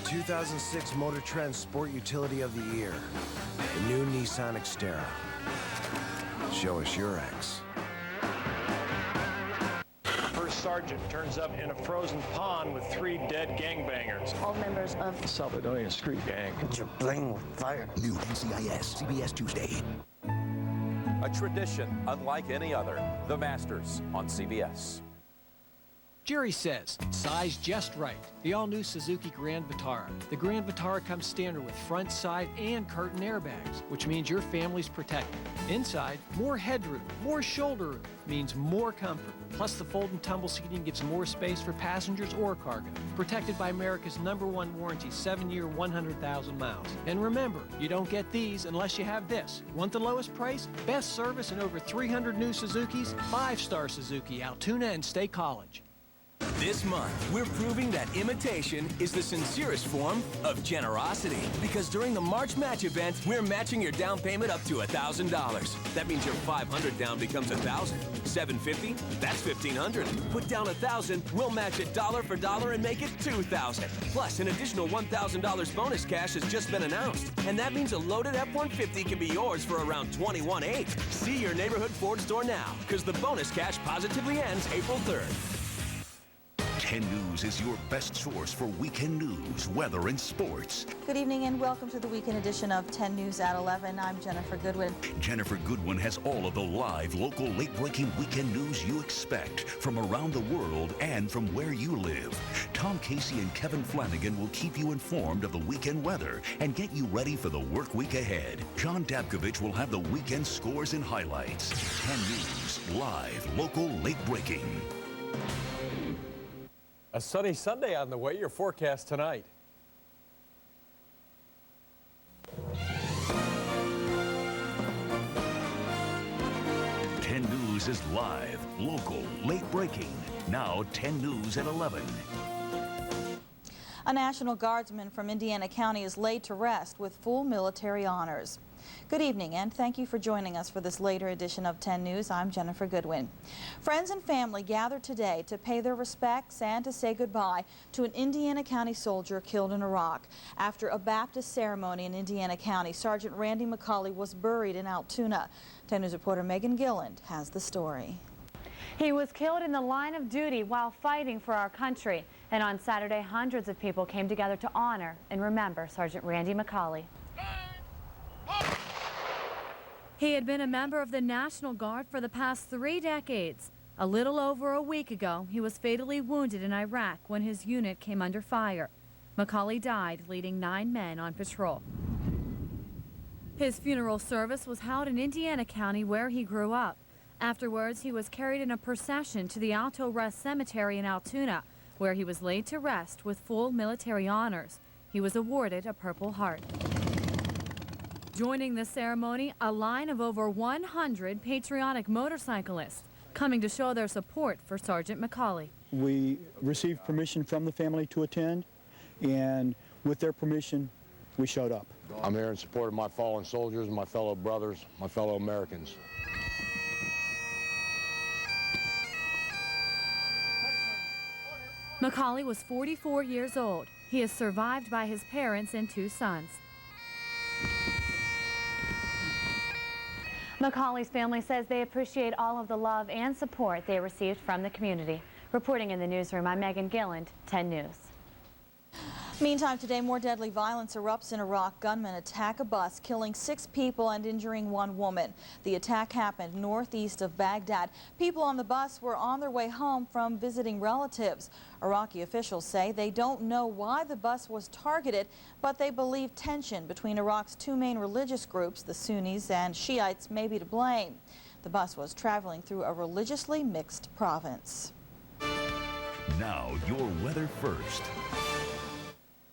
2006 Motor Trend Sport Utility of the Year, the new Nissan Xterra. Show us your X. First sergeant turns up in a frozen pond with 3 dead gangbangers. All members of the Salvadorian street gang. You're playing with fire. New NCIS, CBS Tuesday. A tradition unlike any other. The Masters on CBS. Jerry says, size just right. The all-new Suzuki Grand Vitara. The Grand Vitara comes standard with front, side, and curtain airbags, which means your family's protected. Inside, more headroom, more shoulder room, means more comfort. Plus, the fold and tumble seating gives more space for passengers or cargo. Protected by America's #1 warranty, 7-year, 100,000 miles. And remember, you don't get these unless you have this. Want the lowest price, best service, and over 300 new Suzukis? 5-star Suzuki, Altoona and State College. This month, we're proving that imitation is the sincerest form of generosity. Because during the March Match event, we're matching your down payment up to $1,000. That means your $500 down becomes $1,000. $750? That's $1,500. Put down $1,000, we'll match it dollar for dollar and make it $2,000. Plus, an additional $1,000 bonus cash has just been announced. And that means a loaded F-150 can be yours for around $21,800. See your neighborhood Ford store now, because the bonus cash positively ends April 3rd. 10 News is your best source for weekend news, weather, and sports. Good evening and welcome to the weekend edition of 10 News at 11. I'm Jennifer Goodwin. Jennifer Goodwin has all of the live, local, late-breaking weekend news you expect from around the world and from where you live. Tom Casey and Kevin Flanagan will keep you informed of the weekend weather and get you ready for the work week ahead. John Dabkovich will have the weekend scores and highlights. 10 News, live, local, late-breaking. A sunny Sunday on the way. Your forecast tonight. News is live, local, late breaking. Now 10 News at 11. A National Guardsman from Indiana County is laid to rest with full military honors. Good evening and thank you for joining us for this later edition of 10 News. I'm Jennifer Goodwin. Friends and family gathered today to pay their respects and to say goodbye to an Indiana County soldier killed in Iraq. After a Baptist ceremony in Indiana County, Sergeant Randy McCauley was buried in Altoona. 10 News reporter Megan Gilland has the story. He was killed in the line of duty while fighting for our country. And on Saturday, hundreds of people came together to honor and remember Sergeant Randy McCauley. He had been a member of the National Guard for the past 3 decades. A little over a week ago, he was fatally wounded in Iraq when his unit came under fire. McCauley died leading 9 men on patrol. His funeral service was held in Indiana County where he grew up. Afterwards, he was carried in a procession to the Alto Rest Cemetery in Altoona, where he was laid to rest with full military honors. He was awarded a Purple Heart. Joining the ceremony, a line of over 100 patriotic motorcyclists coming to show their support for Sergeant McCauley. We received permission from the family to attend, and with their permission, we showed up. I'm here in support of my fallen soldiers, my fellow brothers, my fellow Americans. McCauley was 44 years old. He is survived by his parents and 2 sons. McCauley's family says they appreciate all of the love and support they received from the community. Reporting in the newsroom, I'm Megan Gilland, 10 News. Meantime, today more deadly violence erupts in Iraq. Gunmen attack a bus, killing 6 people and injuring 1 woman. The attack happened northeast of Baghdad. People on the bus were on their way home from visiting relatives. Iraqi officials say they don't know why the bus was targeted, but they believe tension between Iraq's 2 main religious groups, the Sunnis and Shiites, may be to blame. The bus was traveling through a religiously mixed province. Now, your weather first.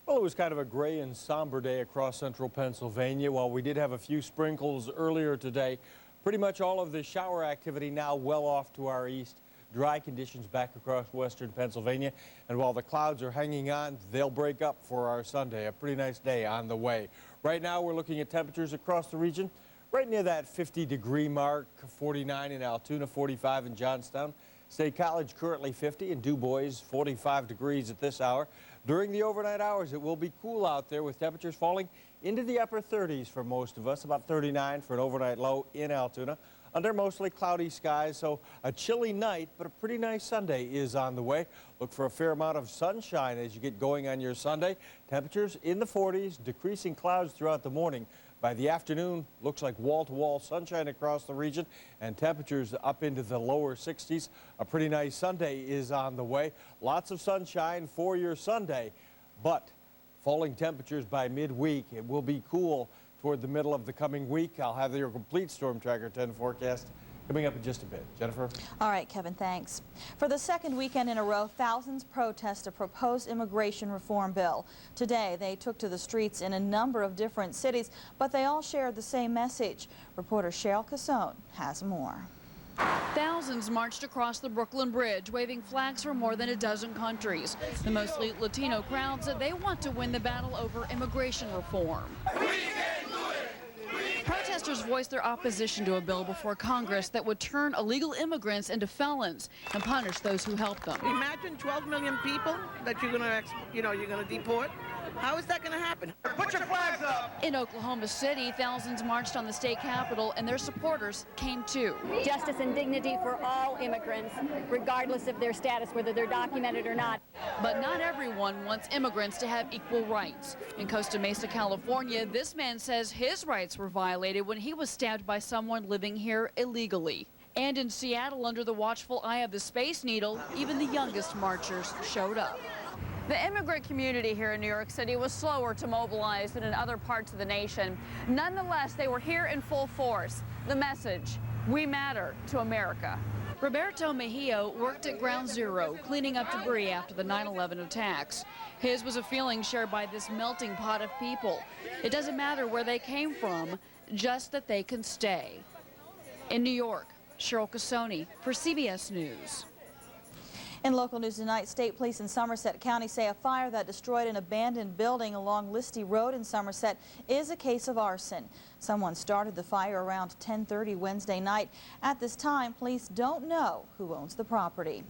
Well, it was kind of a gray and somber day across central Pennsylvania. While we did have a few sprinkles earlier today, pretty much all of the shower activity now well off to our east. Dry conditions back across western Pennsylvania. And while the clouds are hanging on, they'll break up for our Sunday. A pretty nice day on the way. Right now, we're looking at temperatures across the region right near that 50-degree mark, 49 in Altoona, 45 in Johnstown. State College currently 50 and Du Bois 45 degrees at this hour. During the overnight hours, it will be cool out there with temperatures falling into the upper 30s for most of us, about 39 for an overnight low in Altoona. Under mostly cloudy skies, so a chilly night, but a pretty nice Sunday is on the way. Look for a fair amount of sunshine as you get going on your Sunday. Temperatures in the 40s, decreasing clouds throughout the morning. By the afternoon, looks like wall-to-wall sunshine across the region and temperatures up into the lower 60s. A pretty nice Sunday is on the way. Lots of sunshine for your Sunday, but falling temperatures by midweek. It will be cool toward the middle of the coming week. I'll have your complete Storm Tracker 10 forecast coming up in just a bit. Jennifer? All right, Kevin, thanks. For the second weekend in a row, thousands protest a proposed immigration reform bill. Today, they took to the streets in a number of different cities, but they all shared the same message. Reporter Cheryl Casone has more. Thousands marched across the Brooklyn Bridge, waving flags from more than a dozen countries. The mostly Latino crowd said they want to win the battle over immigration reform. Protesters voiced their opposition to a bill before Congress that would turn illegal immigrants into felons and punish those who help them. Imagine 12 million people that you're going to deport. How is that going to happen? Put your flags up! In Oklahoma City, thousands marched on the state capitol, and their supporters came too. Justice and dignity for all immigrants, regardless of their status, whether they're documented or not. But not everyone wants immigrants to have equal rights. In Costa Mesa, California, this man says his rights were violated when he was stabbed by someone living here illegally. And in Seattle, under the watchful eye of the Space Needle, even the youngest marchers showed up. The immigrant community here in New York City was slower to mobilize than in other parts of the nation. Nonetheless, they were here in full force. The message, we matter to America. Roberto Mejia worked at Ground Zero, cleaning up debris after the 9/11 attacks. His was a feeling shared by this melting pot of people. It doesn't matter where they came from, just that they can stay. In New York, Cheryl Casone for CBS News. In local news tonight, state police in Somerset County say a fire that destroyed an abandoned building along Listy Road in Somerset is a case of arson. Someone started the fire around 10:30 Wednesday night. At this time, police don't know who owns the property.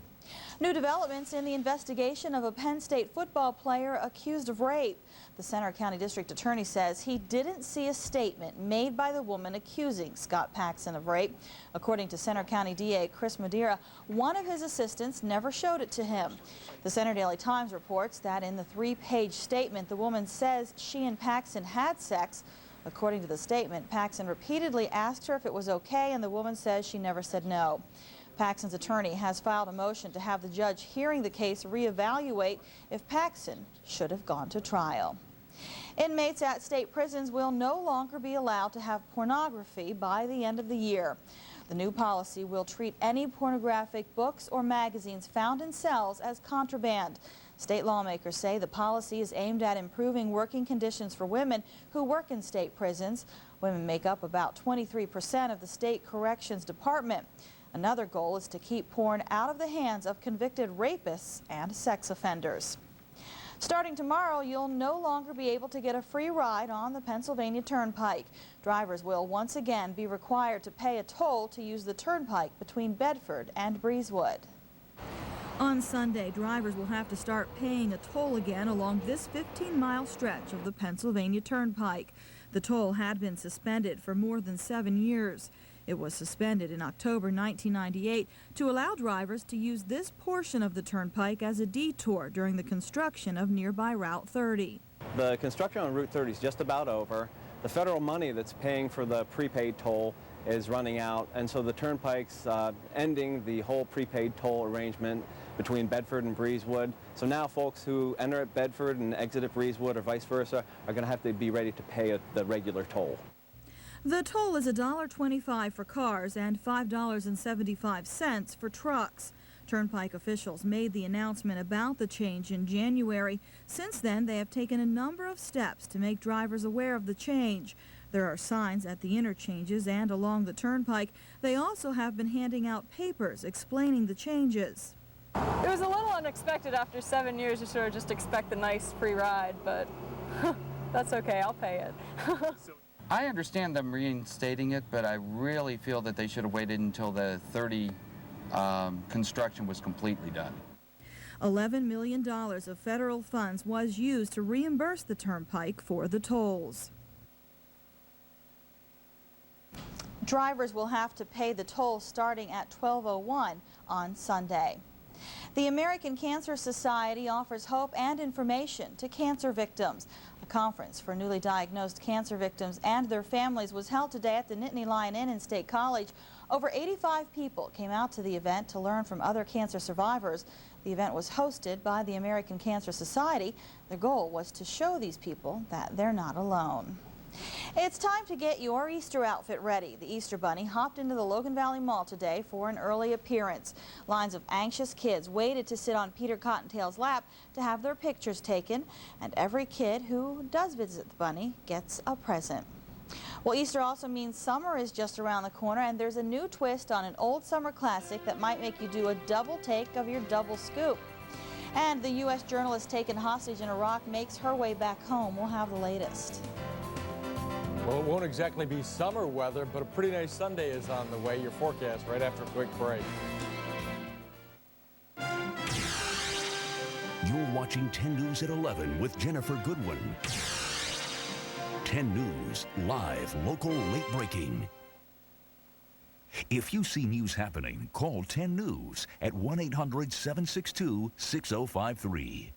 New developments in the investigation of a Penn State football player accused of rape. The Center County District Attorney says he didn't see a statement made by the woman accusing Scott Paxson of rape. According to Center County DA Chris Madeira, one of his assistants never showed it to him. The Center Daily Times reports that in the 3-page statement, the woman says she and Paxson had sex. According to the statement, Paxson repeatedly asked her if it was okay, and the woman says she never said no. Paxson's attorney has filed a motion to have the judge hearing the case reevaluate if Paxson should have gone to trial. Inmates at state prisons will no longer be allowed to have pornography by the end of the year. The new policy will treat any pornographic books or magazines found in cells as contraband. State lawmakers say the policy is aimed at improving working conditions for women who work in state prisons. Women make up about 23% of the state corrections department. Another goal is to keep porn out of the hands of convicted rapists and sex offenders. Starting tomorrow, you'll no longer be able to get a free ride on the Pennsylvania Turnpike. Drivers will once again be required to pay a toll to use the Turnpike between Bedford and Breezewood. On Sunday, drivers will have to start paying a toll again along this 15-mile stretch of the Pennsylvania Turnpike. The toll had been suspended for more than 7 years. It was suspended in October 1998 to allow drivers to use this portion of the Turnpike as a detour during the construction of nearby Route 30. The construction on Route 30 is just about over. The federal money that's paying for the prepaid toll is running out, and so the Turnpike's ending the whole prepaid toll arrangement between Bedford and Breezewood. So now folks who enter at Bedford and exit at Breezewood or vice versa are going to have to be ready to pay the regular toll. The toll is $1.25 for cars and $5.75 for trucks. Turnpike officials made the announcement about the change in January. Since then, they have taken a number of steps to make drivers aware of the change. There are signs at the interchanges and along the Turnpike. They also have been handing out papers explaining the changes. It was a little unexpected after 7 years to sort of just expect a nice free ride, but that's okay, I'll pay it. I understand them reinstating it, but I really feel that they should have waited until the 30 construction was completely done. $11 million of federal funds was used to reimburse the Turnpike for the tolls. Drivers will have to pay the toll starting at 12:01 on Sunday. The American Cancer Society offers hope and information to cancer victims. A conference for newly diagnosed cancer victims and their families was held today at the Nittany Lion Inn in State College. Over 85 people came out to the event to learn from other cancer survivors. The event was hosted by the American Cancer Society. The goal was to show these people that they're not alone. It's time to get your Easter outfit ready. The Easter Bunny hopped into the Logan Valley Mall today for an early appearance. Lines of anxious kids waited to sit on Peter Cottontail's lap to have their pictures taken, and every kid who does visit the bunny gets a present. Well, Easter also means summer is just around the corner, and there's a new twist on an old summer classic that might make you do a double take of your double scoop. And the U.S. journalist taken hostage in Iraq makes her way back home. We'll have the latest. Well, it won't exactly be summer weather, but a pretty nice Sunday is on the way. Your forecast right after a quick break. You're watching 10 News at 11 with Jennifer Goodwin. 10 News, live, local, late breaking. If you see news happening, call 10 News at 1-800-762-6053.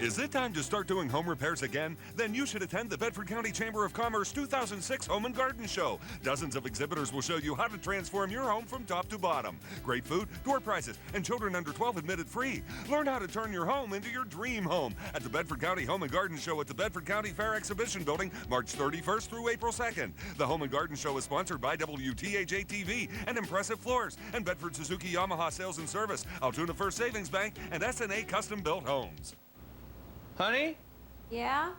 Is it time to start doing home repairs again? Then you should attend the Bedford County Chamber of Commerce 2006 Home and Garden Show. Dozens of exhibitors will show you how to transform your home from top to bottom. Great food, door prices, and children under 12 admitted free. Learn how to turn your home into your dream home at the Bedford County Home and Garden Show at the Bedford County Fair Exhibition Building, March 31st through April 2nd. The Home and Garden Show is sponsored by WTAJ TV and Impressive Floors and Bedford Suzuki Yamaha Sales and Service, Altoona First Savings Bank, and SNA Custom Built Homes. Honey? Yeah?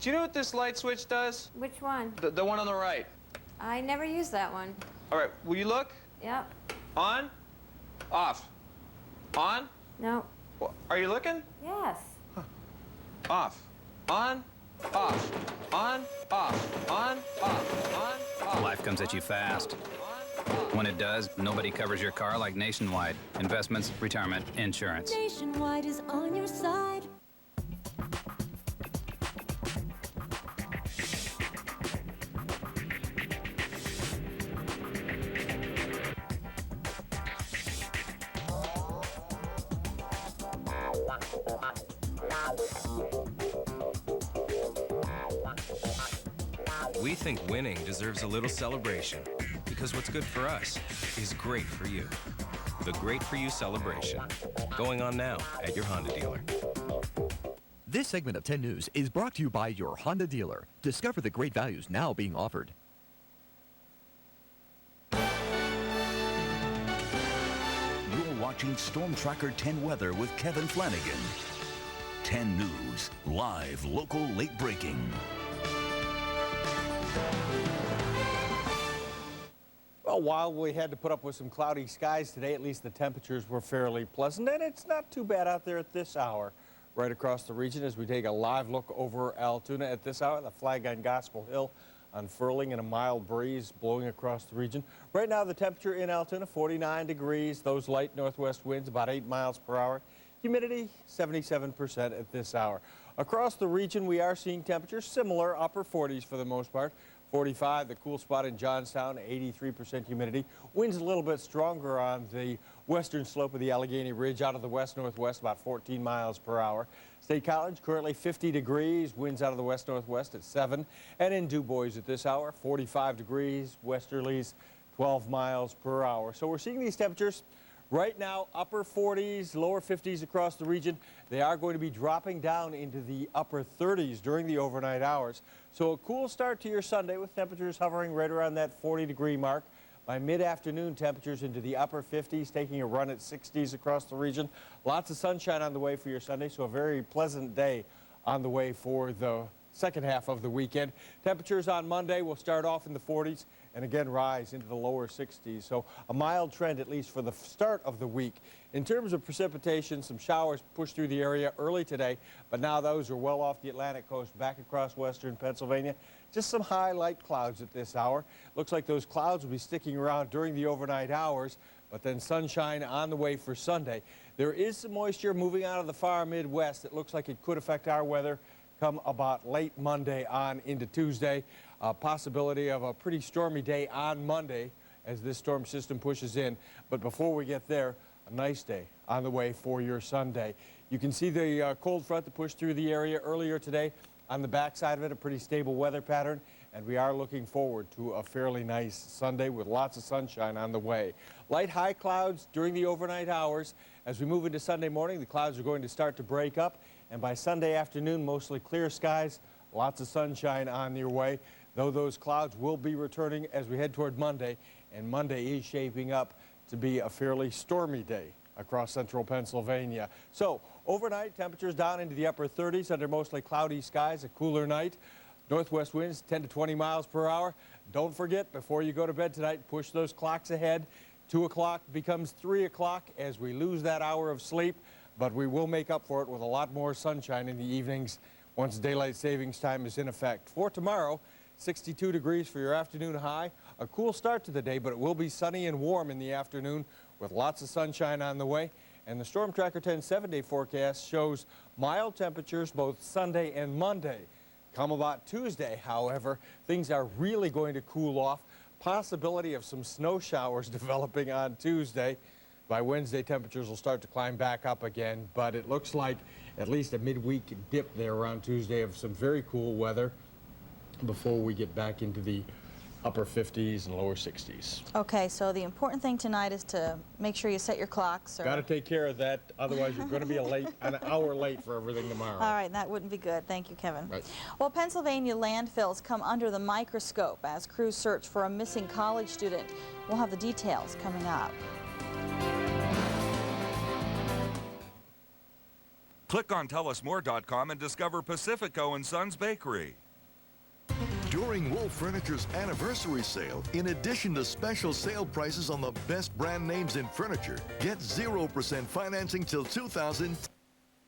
Do you know what this light switch does? Which one? The one on the right. I never used that one. All right, will you look? Yep. On? Off. On? No. Well, are you looking? Yes. Off. On? Off. On? Off. On? Off. On? Off. Life comes at you fast. When it does, nobody covers your car like Nationwide. Investments, retirement, insurance. Nationwide is on your side. We think winning deserves a little celebration, because what's good for us is great for you. The Great For You celebration, going on now at your Honda dealer. This segment of 10 News is brought to you by your Honda dealer. Discover the great values now being offered. You're watching Storm Tracker 10 Weather with Kevin Flanagan. 10 News, live, local, late breaking. Well, while we had to put up with some cloudy skies today, at least the temperatures were fairly pleasant, and it's not too bad out there at this hour right across the region as we take a live look over Altoona at this hour. The flag on Gospel Hill unfurling and a mild breeze blowing across the region. Right now, the temperature in Altoona, 49 degrees. Those light northwest winds, about 8 miles per hour. Humidity, 77% at this hour. Across the region, we are seeing temperatures similar, upper 40s for the most part. 45, the cool spot in Johnstown, 83% humidity. Winds a little bit stronger on the western slope of the Allegheny Ridge out of the west-northwest, about 14 miles per hour. State College, currently 50 degrees, winds out of the west-northwest at 7. And in Du Bois at this hour, 45 degrees, westerlies, 12 miles per hour. So we're seeing these temperatures right now, upper 40s, lower 50s across the region. They are going to be dropping down into the upper 30s during the overnight hours. So a cool start to your Sunday with temperatures hovering right around that 40-degree mark. By mid-afternoon, temperatures into the upper 50s, taking a run at 60s across the region. Lots of sunshine on the way for your Sunday, so a very pleasant day on the way for the second half of the weekend. Temperatures on Monday will start off in the 40s and again rise into the lower 60s. So a mild trend, at least for the start of the week. In terms of precipitation, some showers pushed through the area early today, but now those are well off the Atlantic coast, back across western Pennsylvania. Just some high light clouds at this hour. Looks like those clouds will be sticking around during the overnight hours, but then sunshine on the way for Sunday. There is some moisture moving out of the far Midwest. It looks like it could affect our weather come about late Monday on into Tuesday. Possibility of a pretty stormy day on Monday as this storm system pushes in. But before we get there, a nice day on the way for your Sunday. You can see the cold front that pushed through the area earlier today. On the backside of it, a pretty stable weather pattern, and we are looking forward to a fairly nice Sunday with lots of sunshine on the way. Light high clouds during the overnight hours. As we move into Sunday morning, the clouds are going to start to break up, and by Sunday afternoon, mostly clear skies, lots of sunshine on your way, though those clouds will be returning as we head toward Monday, and Monday is shaping up to be a fairly stormy day across central Pennsylvania. So overnight, temperatures down into the upper 30s under mostly cloudy skies, a cooler night. Northwest winds 10 to 20 miles per hour. Don't forget, before you go to bed tonight, push those clocks ahead. 2 o'clock becomes 3 o'clock as we lose that hour of sleep, but we will make up for it with a lot more sunshine in the evenings once daylight savings time is in effect. For tomorrow, 62 degrees for your afternoon high. A cool start to the day, but it will be sunny and warm in the afternoon with lots of sunshine on the way. And the Storm Tracker 10 7-day forecast shows mild temperatures both Sunday and Monday. Come about Tuesday, however, things are really going to cool off. Possibility of some snow showers developing on Tuesday. By Wednesday, temperatures will start to climb back up again, but it looks like at least a midweek dip there around Tuesday of some very cool weather before we get back into the upper 50s and lower 60s. Okay, so the important thing tonight is to make sure you set your clocks. Got to take care of that, otherwise you're going to be an hour late for everything tomorrow. All right, that wouldn't be good. Thank you, Kevin. Right. Well, Pennsylvania landfills come under the microscope as crews search for a missing college student. We'll have the details coming up. Click on tellusmore.com and discover Pacifico & Sons Bakery. During Wolf Furniture's anniversary sale, in addition to special sale prices on the best brand names in furniture, get 0% financing till 2000.